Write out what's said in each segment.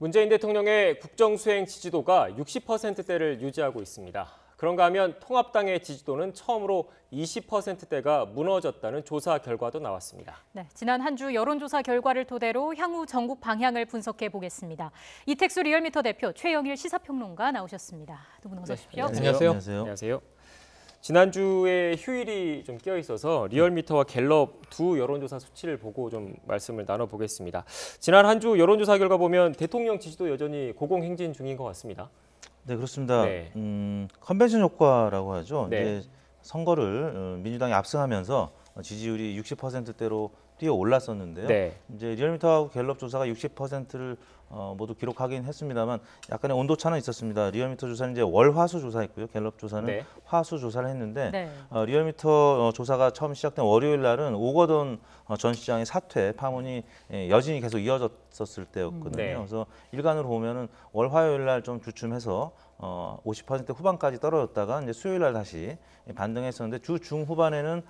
문재인 대통령의 국정수행 지지도가 60%대를 유지하고 있습니다. 그런가 하면 통합당의 지지도는 처음으로 20%대가 무너졌다는 조사 결과도 나왔습니다. 네, 지난 한 주 여론조사 결과를 토대로 향후 전국 방향을 분석해 보겠습니다. 이택수 리얼미터 대표, 최영일 시사평론가 나오셨습니다. 두 분 어서 오십시오. 네, 안녕하세요. 안녕하세요. 지난주에 휴일이 좀 끼어 있어서 리얼미터와 갤럽 두 여론조사 수치를 보고 좀 말씀을 나눠보겠습니다. 지난 한 주 여론조사 결과 보면 대통령 지지도 여전히 고공행진 중인 것 같습니다. 네, 그렇습니다. 네. 컨벤션 효과라고 하죠. 네. 이제 선거를 민주당이 압승하면서 지지율이 60%대로 뛰어 올랐었는데요. 네. 이제 리얼미터하고 갤럽 조사가 60%를 모두 기록하긴 했습니다만 약간의 온도차는 있었습니다. 리얼미터 조사는 이제 월, 화, 수 조사했고요. 갤럽 조사는 네. 화, 수 조사를 했는데 네. 리얼미터 조사가 처음 시작된 월요일 날은 오거돈 전 시장의 사퇴 파문이 여진이 계속 이어졌었을 때였거든요. 네. 그래서 일간으로 보면은 월, 화요일 날 좀 주춤해서 50% 후반까지 떨어졌다가 이제 수요일 날 다시 반등했었는데 주 중후반에는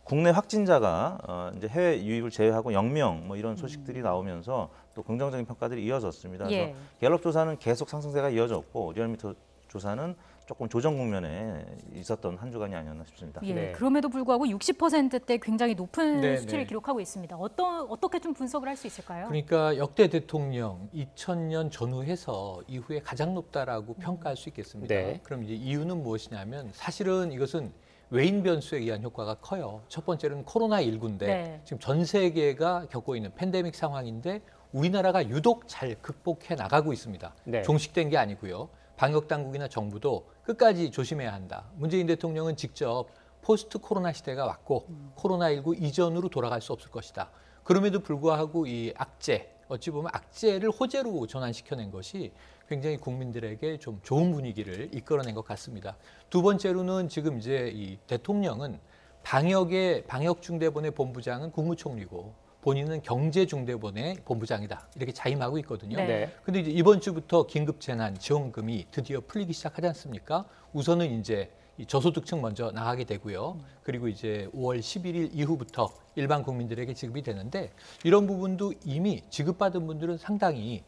국내 확진자가 이제 해외 유입을 제외하고 0명 뭐 이런 소식들이 나오면서 또 긍정적인 평가들이 이어졌습니다. 예. 그래서 갤럽 조사는 계속 상승세가 이어졌고 리얼미터 조사는 조금 조정 국면에 있었던 한 주간이 아니었나 싶습니다. 예, 네. 그럼에도 불구하고 60%대 굉장히 높은 네, 수치를 네. 기록하고 있습니다. 어떻게 좀 분석을 할 수 있을까요? 그러니까 역대 대통령 2000년 전후해서 이후에 가장 높다라고 평가할 수 있겠습니다. 네. 그럼 이제 이유는 무엇이냐면 사실은 이것은 외인 변수에 의한 효과가 커요. 첫 번째는 코로나19인데 네. 지금 전 세계가 겪고 있는 팬데믹 상황인데 우리나라가 유독 잘 극복해 나가고 있습니다. 네. 종식된 게 아니고요. 방역 당국이나 정부도 끝까지 조심해야 한다. 문재인 대통령은 직접 포스트 코로나 시대가 왔고 코로나19 이전으로 돌아갈 수 없을 것이다. 그럼에도 불구하고 이 악재, 어찌 보면 악재를 호재로 전환시켜낸 것이 굉장히 국민들에게 좀 좋은 분위기를 이끌어낸 것 같습니다. 두 번째로는 지금 이제 이 대통령은 방역 중대본의 본부장은 국무총리고 본인은 경제중대본의 본부장이다. 이렇게 자임하고 있거든요. 네. 근데 이제 이번 주부터 긴급재난지원금이 드디어 풀리기 시작하지 않습니까? 우선은 이제 이 저소득층 먼저 나가게 되고요. 그리고 이제 5월 11일 이후부터 일반 국민들에게 지급이 되는데 이런 부분도 이미 지급받은 분들은 상당히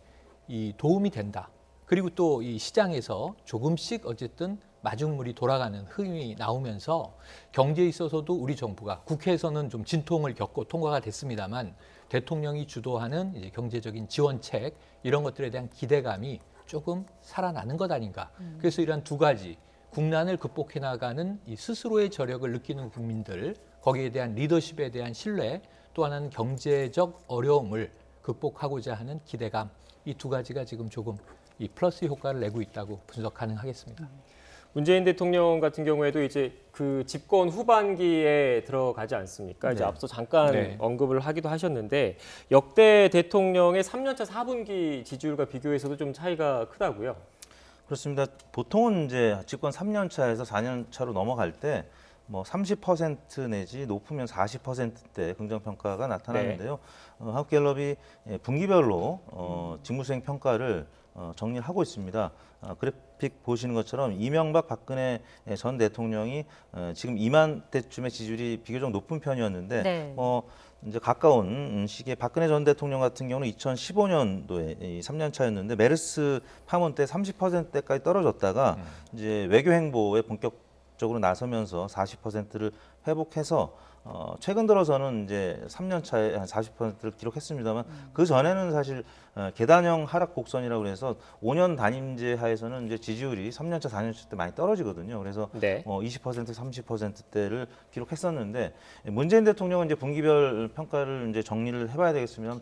이 도움이 된다. 그리고 또 이 시장에서 조금씩 어쨌든 마중물이 돌아가는 흐름이 나오면서 경제에 있어서도 우리 정부가 국회에서는 좀 진통을 겪고 통과가 됐습니다만 대통령이 주도하는 이제 경제적인 지원책 이런 것들에 대한 기대감이 조금 살아나는 것 아닌가. 그래서 이러한 두 가지 국난을 극복해 나가는 이 스스로의 저력을 느끼는 국민들 거기에 대한 리더십에 대한 신뢰 또 하나는 경제적 어려움을 극복하고자 하는 기대감 이 두 가지가 지금 조금 이 플러스 효과를 내고 있다고 분석 가능하겠습니다. 문재인 대통령 같은 경우에도 이제 그 집권 후반기에 들어가지 않습니까? 이제 네. 앞서 잠깐 네. 언급을 하기도 하셨는데 역대 대통령의 3년차 4분기 지지율과 비교해서도 좀 차이가 크다고요? 그렇습니다. 보통은 이제 집권 3년 차에서 4년 차로 넘어갈 때 뭐 30% 내지 높으면 40%대 긍정 평가가 나타나는데요. 한국갤럽이 분기별로 직무수행 평가를 정리를 하고 있습니다. 그래픽 보시는 것처럼 이명박 박근혜 전 대통령이 지금 이맘때쯤에 지지율이 비교적 높은 편이었는데 네. 이제 가까운 시기에 박근혜 전 대통령 같은 경우는 2015년도에 3년 차였는데 메르스 파문 때 30%대까지 떨어졌다가 이제 외교 행보에 본격적으로 나서면서 40%를 회복해서 최근 들어서는 이제 3년 차에 한 40%를 기록했습니다만 그 전에는 사실 계단형 하락 곡선이라고 해서 5년 단임제 하에서는 이제 지지율이 3년 차, 4년 차 때 많이 떨어지거든요. 그래서 네. 20%, 30%대를 기록했었는데 문재인 대통령은 이제 분기별 평가를 이제 정리를 해봐야 되겠습니다.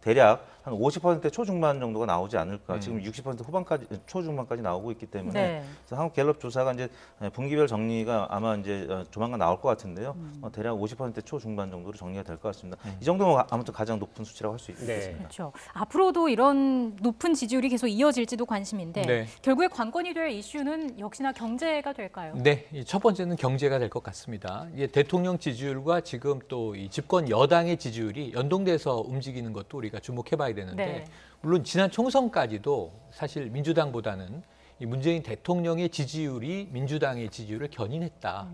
대략 한 50% 초중반 정도가 나오지 않을까. 지금 60% 후반까지 초중반까지 나오고 있기 때문에 네. 그래서 한국갤럽 조사가 이제 분기별 정리가 아마 이제 조만간 나올 것 같은데요. 대략 50% 초중반 정도로 정리가 될 것 같습니다. 이 정도면 아무튼 가장 높은 수치라고 할 수 있겠습니다. 네. 그렇죠. 앞으로도 이런 높은 지지율이 계속 이어질지도 관심인데 네. 결국에 관건이 될 이슈는 역시나 경제가 될까요? 네, 이첫 번째는 경제가 될 것 같습니다. 이게 대통령 지지율과 지금 또 이 집권 여당의 지지율이 연동돼서 움직이는 것도 우리가 주목해봐야 되는데 네. 물론 지난 총선까지도 사실 민주당보다는 이 문재인 대통령의 지지율이 민주당의 지지율을 견인했다.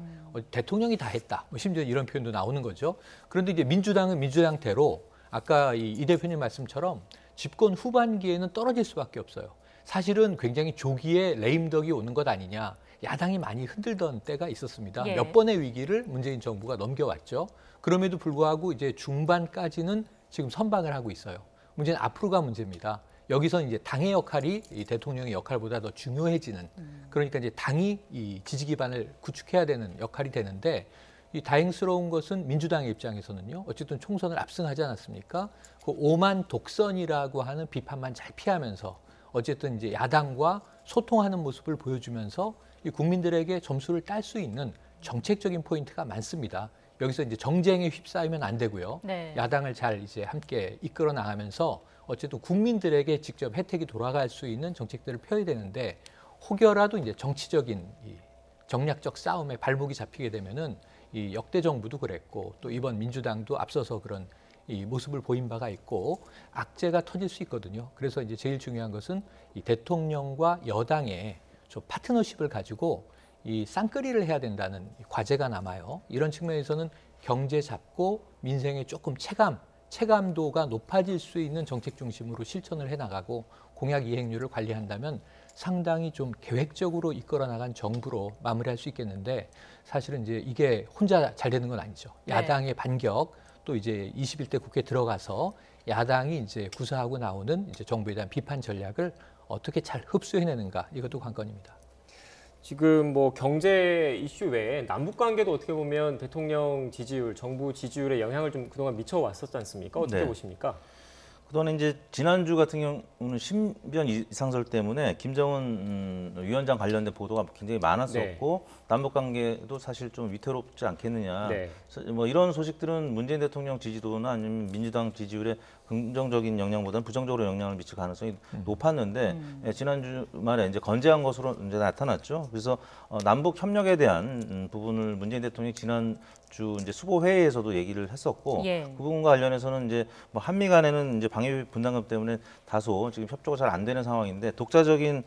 대통령이 다 했다. 뭐 심지어 이런 표현도 나오는 거죠. 그런데 이제 민주당은 민주당대로 아까 이 대표님 말씀처럼 집권 후반기에는 떨어질 수밖에 없어요. 사실은 굉장히 조기에 레임덕이 오는 것 아니냐. 야당이 많이 흔들던 때가 있었습니다. 예. 몇 번의 위기를 문재인 정부가 넘겨왔죠. 그럼에도 불구하고 이제 중반까지는 지금 선방을 하고 있어요. 문제는 앞으로가 문제입니다. 여기서 이제 당의 역할이 이 대통령의 역할보다 더 중요해지는, 그러니까 이제 당이 이 지지 기반을 구축해야 되는 역할이 되는데, 이 다행스러운 것은 민주당의 입장에서는요, 어쨌든 총선을 압승하지 않았습니까? 그 오만 독선이라고 하는 비판만 잘 피하면서 어쨌든 이제 야당과 소통하는 모습을 보여주면서 이 국민들에게 점수를 딸 수 있는 정책적인 포인트가 많습니다. 여기서 이제 정쟁에 휩싸이면 안 되고요. 네. 야당을 잘 이제 함께 이끌어 나가면서 어쨌든 국민들에게 직접 혜택이 돌아갈 수 있는 정책들을 펴야 되는데, 혹여라도 이제 정치적인 이 정략적 싸움에 발목이 잡히게 되면은 이 역대 정부도 그랬고 또 이번 민주당도 앞서서 그런 이 모습을 보인 바가 있고 악재가 터질 수 있거든요. 그래서 이제 제일 중요한 것은 이 대통령과 여당의 좀 파트너십을 가지고 이 쌍끌이를 해야 된다는 과제가 남아요. 이런 측면에서는 경제 잡고 민생에 조금 체감도가 높아질 수 있는 정책 중심으로 실천을 해나가고 공약 이행률을 관리한다면 상당히 좀 계획적으로 이끌어 나간 정부로 마무리할 수 있겠는데, 사실은 이제 이게 혼자 잘 되는 건 아니죠. 네. 야당의 반격, 또 이제 21대 국회 들어가서 야당이 이제 구사하고 나오는 이제 정부에 대한 비판 전략을 어떻게 잘 흡수해내는가, 이것도 관건입니다. 지금 뭐 경제 이슈 외에 남북 관계도 어떻게 보면 대통령 지지율, 정부 지지율에 영향을 좀 그동안 미쳐왔었지 않습니까? 어떻게 네. 보십니까? 그동안 이제 지난주 같은 경우는 신변 이상설 때문에 김정은 위원장 관련된 보도가 굉장히 많았었고 남북 관계도 사실 좀 위태롭지 않겠느냐. 네. 뭐 이런 소식들은 문재인 대통령 지지도나 아니면 민주당 지지율에 긍정적인 영향보다는 부정적으로 영향을 미칠 가능성이 높았는데 지난주 말에 이제 건재한 것으로 이제 나타났죠. 그래서 남북 협력에 대한 부분을 문재인 대통령이 지난주 이제 수보 회의에서도 얘기를 했었고 예. 그 부분과 관련해서는 이제 뭐 한미 간에는 이제 방위 분담금 때문에 다소 지금 협조가 잘 안 되는 상황인데 독자적인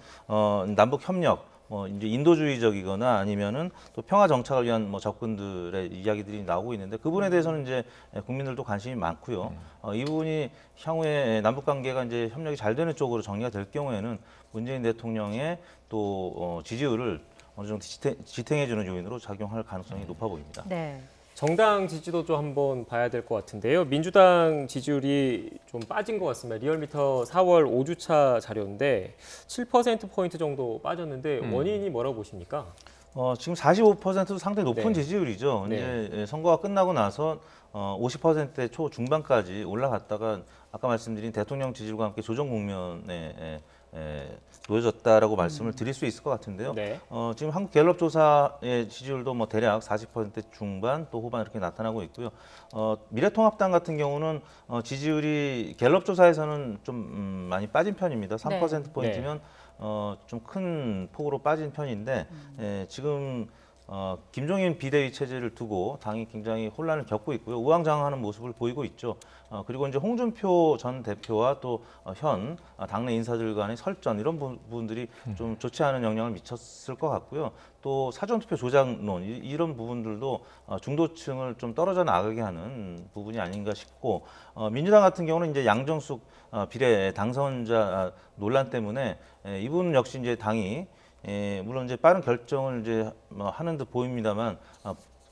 남북 협력 이제 인도주의적이거나 아니면은 또 평화 정착을 위한 뭐 접근들의 이야기들이 나오고 있는데 그 부분에 대해서는 이제 국민들도 관심이 많고요. 이 부분이 향후에 남북 관계가 이제 협력이 잘 되는 쪽으로 정리가 될 경우에는 문재인 대통령의 또 지지율을 어느 정도 지탱해주는 요인으로 작용할 가능성이 높아 보입니다. 네. 정당 지지도 좀 한번 봐야 될 것 같은데요. 민주당 지지율이 좀 빠진 것 같습니다. 리얼미터 4월 5주차 자료인데 7%포인트 정도 빠졌는데 원인이 뭐라고 보십니까? 지금 45%도 상당히 높은 네. 지지율이죠. 네. 이제 선거가 끝나고 나서 50%대 초중반까지 올라갔다가 아까 말씀드린 대통령 지지율과 함께 조정 국면에 놓여졌다라고 말씀을 드릴 수 있을 것 같은데요. 네. 지금 한국 갤럽 조사의 지지율도 뭐 대략 40% 중반 또 후반 이렇게 나타나고 있고요. 미래통합당 같은 경우는 지지율이 갤럽 조사에서는 좀 많이 빠진 편입니다. 3%포인트면 좀 큰 폭으로 빠진 편인데 지금 김종인 비대위 체제를 두고 당이 굉장히 혼란을 겪고 있고요. 우왕좌왕하는 모습을 보이고 있죠. 그리고 이제 홍준표 전 대표와 또 현 당내 인사들 간의 설전 이런 부분들이 좀 좋지 않은 영향을 미쳤을 것 같고요. 또 사전투표 조작론 이런 부분들도 중도층을 좀 떨어져 나가게 하는 부분이 아닌가 싶고 민주당 같은 경우는 이제 양정숙 비례 당선자 논란 때문에 이 부분 역시 이제 당이 물론 이제 빠른 결정을 이제 하는 듯 보입니다만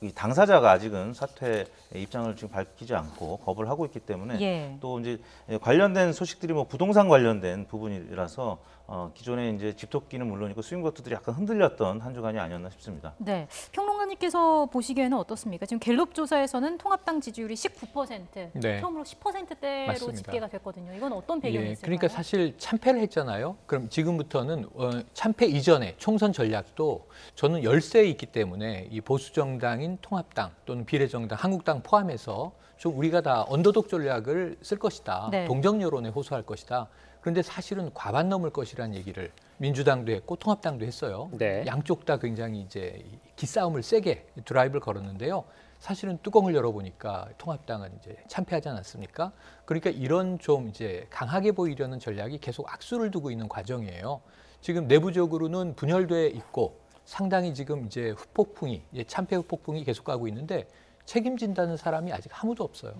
이 당사자가 아직은 사퇴 입장을 지금 밝히지 않고 거부를 하고 있기 때문에 예. 또 이제 관련된 소식들이 뭐 부동산 관련된 부분이라서 기존에 이제 집토끼는 물론이고 스윙보트들이 약간 흔들렸던 한 주간이 아니었나 싶습니다. 네, 평론가님께서 보시기에는 어떻습니까? 지금 갤럽 조사에서는 통합당 지지율이 19%, 네. 처음으로 10%대로 맞습니다. 집계가 됐거든요. 이건 어떤 배경이 예, 있을까요? 그러니까 사실 참패를 했잖아요. 그럼 지금부터는 참패 이전에 총선 전략도 저는 열세에 있기 때문에 이 보수 정당인 통합당 또는 비례정당, 한국당 포함해서 좀 우리가 다 언더독 전략을 쓸 것이다. 네. 동정 여론에 호소할 것이다. 그런데 사실은 과반 넘을 것이라는 얘기를 민주당도 했고 통합당도 했어요. 네. 양쪽 다 굉장히 이제 기싸움을 세게 드라이브를 걸었는데요. 사실은 뚜껑을 열어보니까 통합당은 이제 참패하지 않았습니까? 그러니까 이런 좀 이제 강하게 보이려는 전략이 계속 악수를 두고 있는 과정이에요. 지금 내부적으로는 분열돼 있고 상당히 지금 이제 후폭풍이, 이제 참패 후폭풍이 계속 가고 있는데 책임진다는 사람이 아직 아무도 없어요.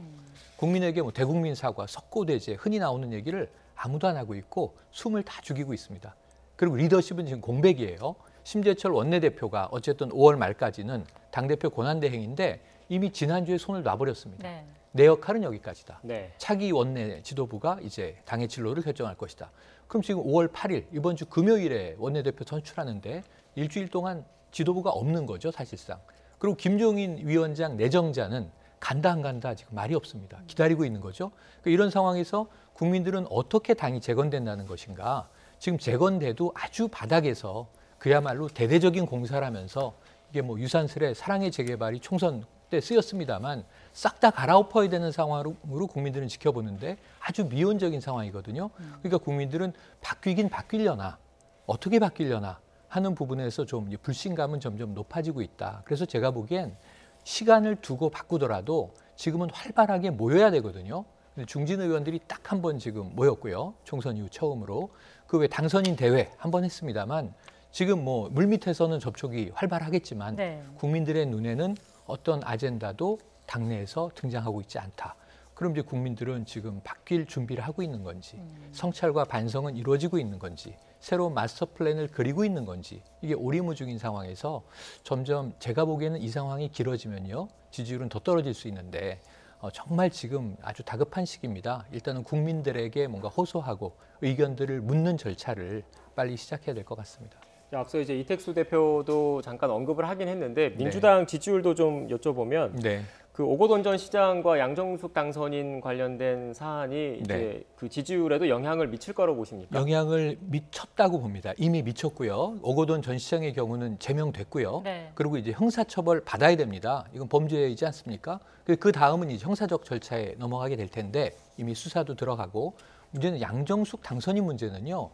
국민에게 뭐 대국민 사과, 석고대죄 흔히 나오는 얘기를 아무도 안 하고 있고 숨을 다 죽이고 있습니다. 그리고 리더십은 지금 공백이에요. 심재철 원내대표가 어쨌든 5월 말까지는 당대표 권한대행인데 이미 지난주에 손을 놔버렸습니다. 네. 내 역할은 여기까지다. 네. 차기 원내 지도부가 이제 당의 진로를 결정할 것이다. 그럼 지금 5월 8일 이번 주 금요일에 원내대표 선출하는데 일주일 동안 지도부가 없는 거죠, 사실상. 그리고 김종인 위원장 내정자는 간다 안 간다 지금 말이 없습니다. 기다리고 있는 거죠. 그러니까 이런 상황에서 국민들은 어떻게 당이 재건된다는 것인가. 지금 재건돼도 아주 바닥에서 그야말로 대대적인 공사를 하면서 이게 뭐 유산슬의 사랑의 재개발이 총선 때 쓰였습니다만 싹 다 갈아엎어야 되는 상황으로 국민들은 지켜보는데 아주 미온적인 상황이거든요. 그러니까 국민들은 바뀌긴 바뀌려나 어떻게 바뀌려나 하는 부분에서 좀 불신감은 점점 높아지고 있다. 그래서 제가 보기엔 시간을 두고 바꾸더라도 지금은 활발하게 모여야 되거든요. 중진 의원들이 딱 한 번 지금 모였고요. 총선 이후 처음으로. 그 외 당선인 대회 한 번 했습니다만 지금 뭐 물밑에서는 접촉이 활발하겠지만 네. 국민들의 눈에는 어떤 아젠다도 당내에서 등장하고 있지 않다. 그럼 이제 국민들은 지금 바뀔 준비를 하고 있는 건지, 성찰과 반성은 이루어지고 있는 건지, 새로운 마스터 플랜을 그리고 있는 건지, 이게 오리무중인 상황에서 점점 제가 보기에는 이 상황이 길어지면요, 지지율은 더 떨어질 수 있는데 정말 지금 아주 다급한 시기입니다. 일단은 국민들에게 뭔가 호소하고 의견들을 묻는 절차를 빨리 시작해야 될 것 같습니다. 앞서 이제 이택수 대표도 잠깐 언급을 하긴 했는데 민주당 지지율도 좀 여쭤보면 네. 그 오거돈 전 시장과 양정숙 당선인 관련된 사안이 이제 그 지지율에도 영향을 미칠 거라고 보십니까? 영향을 미쳤다고 봅니다. 이미 미쳤고요. 오거돈 전 시장의 경우는 제명됐고요. 네. 그리고 이제 형사처벌 받아야 됩니다. 이건 범죄이지 않습니까? 그 다음은 이제 형사적 절차에 넘어가게 될 텐데 이미 수사도 들어가고 문제는 양정숙 당선인 문제는요.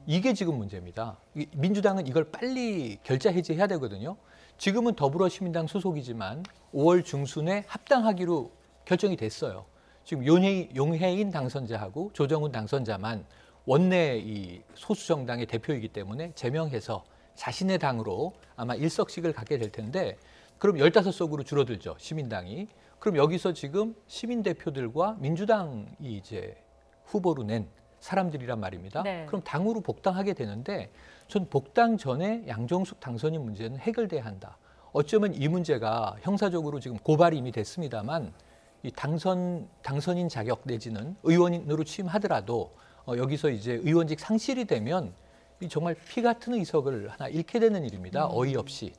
이게 지금 문제입니다. 민주당은 이걸 빨리 결자 해제해야 되거든요. 지금은 더불어시민당 소속이지만 5월 중순에 합당하기로 결정이 됐어요. 지금 용해인 당선자하고 조정훈 당선자만 원내 이 소수 정당의 대표이기 때문에 제명해서 자신의 당으로 아마 1석씩을 갖게 될 텐데 그럼 15석으로 줄어들죠. 시민당이. 그럼 여기서 지금 시민 대표들과 민주당이 이제 후보로 낸 사람들이란 말입니다. 네. 그럼 당으로 복당하게 되는데 전 복당 전에 양정숙 당선인 문제는 해결돼야 한다. 어쩌면 이 문제가 형사적으로 지금 고발이 이미 됐습니다만 이 당선인 자격 내지는 의원으로 취임하더라도 여기서 이제 의원직 상실이 되면 이 정말 피 같은 의석을 하나 잃게 되는 일입니다. 어이없이.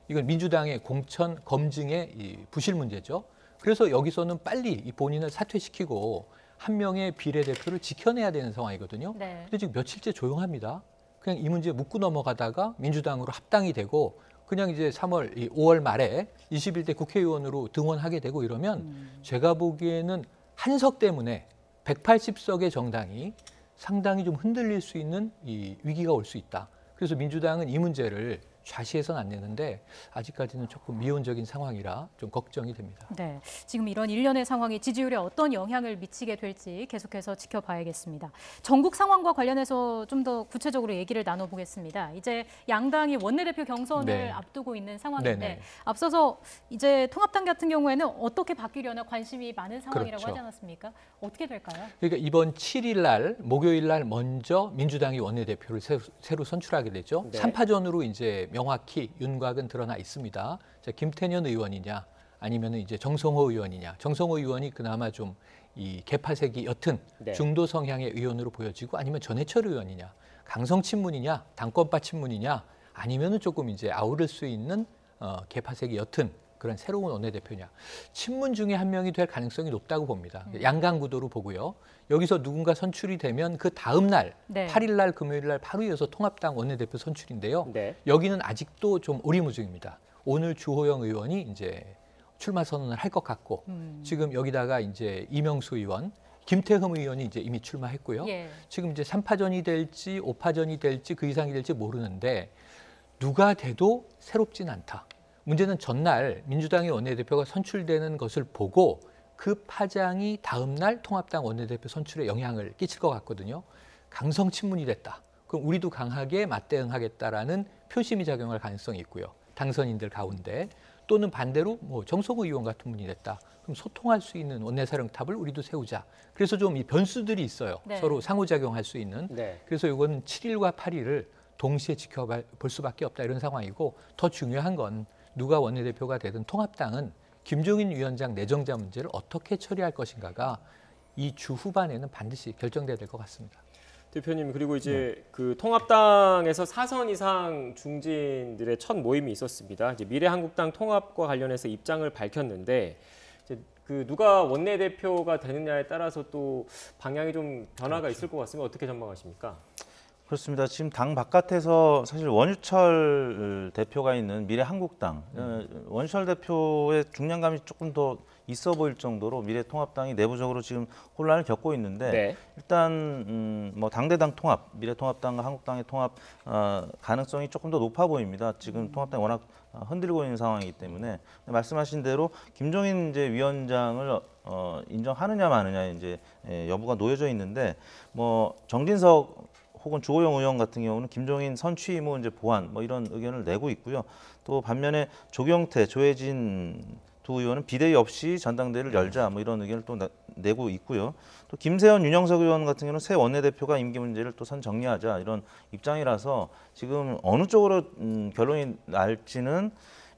이건 민주당의 공천 검증의 이 부실 문제죠. 그래서 여기서는 빨리 이 본인을 사퇴시키고 한 명의 비례대표를 지켜내야 되는 상황이거든요. 네. 근데 지금 며칠째 조용합니다. 그냥 이 문제 묻고 넘어가다가 민주당으로 합당이 되고 그냥 이제 5월 말에 21대 국회의원으로 등원하게 되고 이러면 제가 보기에는 한석 때문에 180석의 정당이 상당히 좀 흔들릴 수 있는 이 위기가 올 수 있다. 그래서 민주당은 이 문제를 좌시해서는 안 되는데 아직까지는 조금 미온적인 상황이라 좀 걱정이 됩니다. 네, 지금 이런 일련의 상황이 지지율에 어떤 영향을 미치게 될지 계속해서 지켜봐야겠습니다. 전국 상황과 관련해서 좀 더 구체적으로 얘기를 나눠보겠습니다. 이제 양당이 원내대표 경선을 네. 앞두고 있는 상황인데 네네. 앞서서 이제 통합당 같은 경우에는 어떻게 바뀌려나 관심이 많은 상황이라고 그렇죠. 하지 않았습니까? 어떻게 될까요? 그러니까 이번 7일 날 목요일 날 먼저 민주당이 원내대표를 새로 선출하게 되죠. 네. 3파전으로 이제 명확히 윤곽은 드러나 있습니다. 자, 김태년 의원이냐 아니면 이제 정성호 의원이냐. 정성호 의원이 그나마 좀 이 개파색이 옅은 네. 중도 성향의 의원으로 보여지고 아니면 전해철 의원이냐. 강성 친문이냐 당권파 친문이냐 아니면은 조금 이제 아우를 수 있는 개파색이 옅은 그런 새로운 원내대표냐. 친문 중에 한 명이 될 가능성이 높다고 봅니다. 양강 구도로 보고요. 여기서 누군가 선출이 되면 그 다음 날 네. 8일 날 금요일 날 바로 이어서 통합당 원내대표 선출인데요. 네. 여기는 아직도 좀 오리무중입니다. 오늘 주호영 의원이 이제 출마 선언을 할 것 같고 지금 여기다가 이제 이명수 의원, 김태흠 의원이 이제 이미 출마했고요. 예. 지금 이제 3파전이 될지 5파전이 될지 그 이상이 될지 모르는데 누가 돼도 새롭진 않다. 문제는 전날 민주당의 원내대표가 선출되는 것을 보고 그 파장이 다음 날 통합당 원내대표 선출에 영향을 끼칠 것 같거든요. 강성 친문이 됐다. 그럼 우리도 강하게 맞대응하겠다라는 표심이 작용할 가능성이 있고요. 당선인들 가운데. 또는 반대로 뭐 정성호 의원 같은 분이 됐다. 그럼 소통할 수 있는 원내사령탑을 우리도 세우자. 그래서 좀 이 변수들이 있어요. 네. 서로 상호작용할 수 있는. 네. 그래서 이거는 7일과 8일을 동시에 지켜볼 수밖에 없다 이런 상황이고 더 중요한 건 누가 원내대표가 되든 통합당은 김종인 위원장 내정자 문제를 어떻게 처리할 것인가가 이 주 후반에는 반드시 결정돼야 될 것 같습니다. 대표님 그리고 이제 그 통합당에서 4선 이상 중진들의 첫 모임이 있었습니다. 이제 미래한국당 통합과 관련해서 입장을 밝혔는데 이제 그 누가 원내대표가 되느냐에 따라서 또 방향이 좀 변화가 있을 것 같습니다. 어떻게 전망하십니까? 그렇습니다. 지금 당 바깥에서 사실 원유철 대표가 있는 미래한국당, 원유철 대표의 중량감이 조금 더 있어 보일 정도로 미래통합당이 내부적으로 지금 혼란을 겪고 있는데 네. 일단 뭐 당대당 통합, 미래통합당과 한국당의 통합 가능성이 조금 더 높아 보입니다. 지금 통합당이 워낙 흔들고 있는 상황이기 때문에 말씀하신 대로 김종인 이제 위원장을 인정하느냐 마느냐 이제 여부가 놓여져 있는데 뭐 정진석 혹은 주호영 의원 같은 경우는 김종인 선취임 후 이제 보완 뭐 이런 의견을 내고 있고요. 또 반면에 조경태, 조혜진 두 의원은 비대위 없이 전당대회를 열자 뭐 이런 의견을 또 내고 있고요. 또 김세현, 윤영석 의원 같은 경우는 새 원내대표가 임기 문제를 또 선 정리하자 이런 입장이라서 지금 어느 쪽으로 결론이 날지는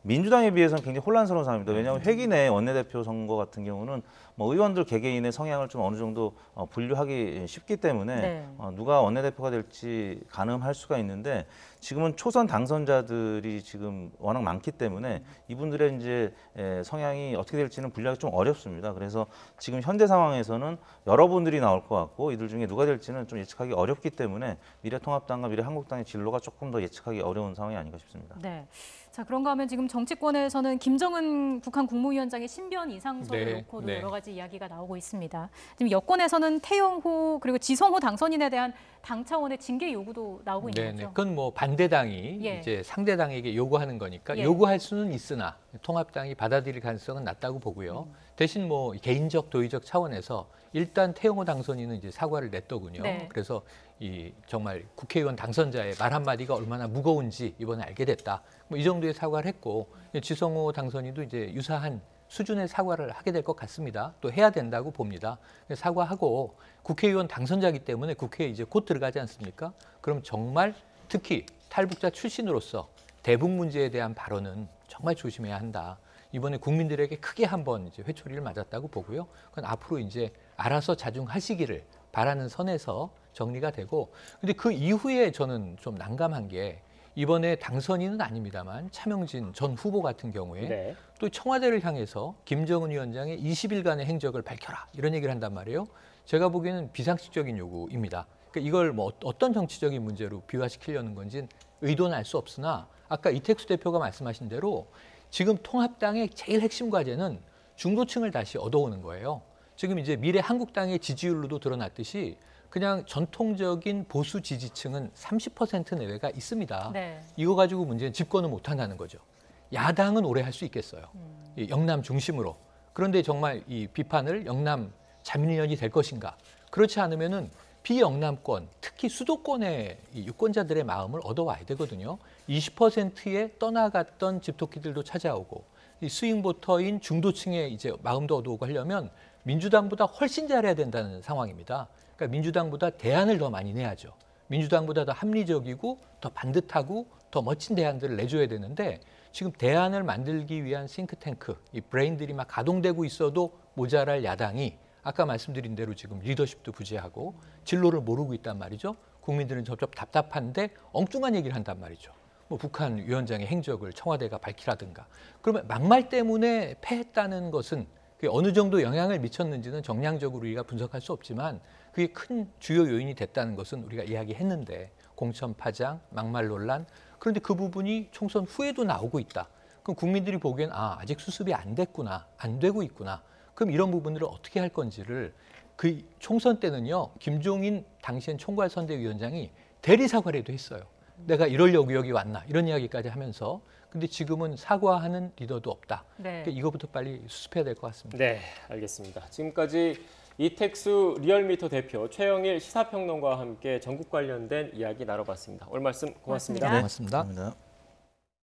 민주당에 비해서는 굉장히 혼란스러운 상황입니다. 왜냐하면 회기 내 원내대표 선거 같은 경우는 뭐 의원들 개개인의 성향을 좀 어느 정도 분류하기 쉽기 때문에 네. 누가 원내대표가 될지 가늠할 수가 있는데 지금은 초선 당선자들이 지금 워낙 많기 때문에 이분들의 이제 성향이 어떻게 될지는 분류하기 좀 어렵습니다. 그래서 지금 현재 상황에서는 여러분들이 나올 것 같고 이들 중에 누가 될지는 좀 예측하기 어렵기 때문에 미래통합당과 미래한국당의 진로가 조금 더 예측하기 어려운 상황이 아닌가 싶습니다. 네. 자, 그런가 하면 지금 정치권에서는 김정은 북한 국무위원장의 신변 이상설을 네, 놓고도 네. 여러 가지 이야기가 나오고 있습니다. 지금 여권에서는 태영호 그리고 지성호 당선인에 대한 당 차원의 징계 요구도 나오고 있는 네네. 거죠. 그건 뭐 반대당이 예. 이제 상대당에게 요구하는 거니까 예. 요구할 수는 있으나 통합당이 받아들일 가능성은 낮다고 보고요. 대신 뭐 개인적 도의적 차원에서 일단 태영호 당선인은 이제 사과를 냈더군요. 네. 그래서 이 정말 국회의원 당선자의 말 한마디가 얼마나 무거운지 이번에 알게 됐다. 뭐 이 정도의 사과를 했고 지성호 당선인도 이제 유사한 수준의 사과를 하게 될 것 같습니다. 또 해야 된다고 봅니다. 사과하고 국회의원 당선자이기 때문에 국회에 이제 곧 들어가지 않습니까? 그럼 정말 특히 탈북자 출신으로서 대북 문제에 대한 발언은 정말 조심해야 한다. 이번에 국민들에게 크게 한번 이제 회초리를 맞았다고 보고요. 그건 앞으로 이제 알아서 자중하시기를 바라는 선에서 정리가 되고, 근데 그 이후에 저는 좀 난감한 게 이번에 당선인은 아닙니다만 차명진 전 후보 같은 경우에 네. 또 청와대를 향해서 김정은 위원장의 20일간의 행적을 밝혀라 이런 얘기를 한단 말이에요. 제가 보기에는 비상식적인 요구입니다. 그러니까 이걸 뭐 어떤 정치적인 문제로 비화시키려는 건지는 의도는 알 수 없으나 아까 이택수 대표가 말씀하신 대로 지금 통합당의 제일 핵심 과제는 중도층을 다시 얻어오는 거예요. 지금 이제 미래한국당의 지지율로도 드러났듯이 그냥 전통적인 보수 지지층은 30% 내외가 있습니다. 네. 이거 가지고 문제는 집권을 못 한다는 거죠. 야당은 오래 할 수 있겠어요. 이 영남 중심으로. 그런데 정말 이 비판을 영남 자민련이 될 것인가? 그렇지 않으면은 비영남권, 특히 수도권의 이 유권자들의 마음을 얻어와야 되거든요. 20%에 떠나갔던 집토끼들도 찾아오고 이 스윙보터인 중도층의 이제 마음도 얻어오고 하려면 민주당보다 훨씬 잘해야 된다는 상황입니다. 그러니까 민주당보다 대안을 더 많이 내야죠. 민주당보다 더 합리적이고 더 반듯하고 더 멋진 대안들을 내줘야 되는데 지금 대안을 만들기 위한 싱크탱크, 이 브레인들이 막 가동되고 있어도 모자랄 야당이 아까 말씀드린 대로 지금 리더십도 부재하고 진로를 모르고 있단 말이죠. 국민들은 점점 답답한데 엉뚱한 얘기를 한단 말이죠. 뭐 북한 위원장의 행적을 청와대가 밝히라든가. 그러면 막말 때문에 패했다는 것은 그게 어느 정도 영향을 미쳤는지는 정량적으로 우리가 분석할 수 없지만 그게 큰 주요 요인이 됐다는 것은 우리가 이야기했는데 공천 파장, 막말 논란 그런데 그 부분이 총선 후에도 나오고 있다. 그럼 국민들이 보기엔 아직 수습이 안 됐구나, 안 되고 있구나. 그럼 이런 부분들을 어떻게 할 건지를 그 총선 때는요. 김종인 당시엔 총괄선대위원장이 대리 사과라도 했어요. 내가 이러려고 여기 왔나 이런 이야기까지 하면서 근데 지금은 사과하는 리더도 없다. 네. 그러니까 이거부터 빨리 수습해야 될 것 같습니다. 네, 알겠습니다. 지금까지 이택수 리얼미터 대표, 최영일 시사평론가와 함께 전국 관련된 이야기 나눠봤습니다. 오늘 말씀 고맙습니다. 고맙습니다. 고맙습니다. 감사합니다.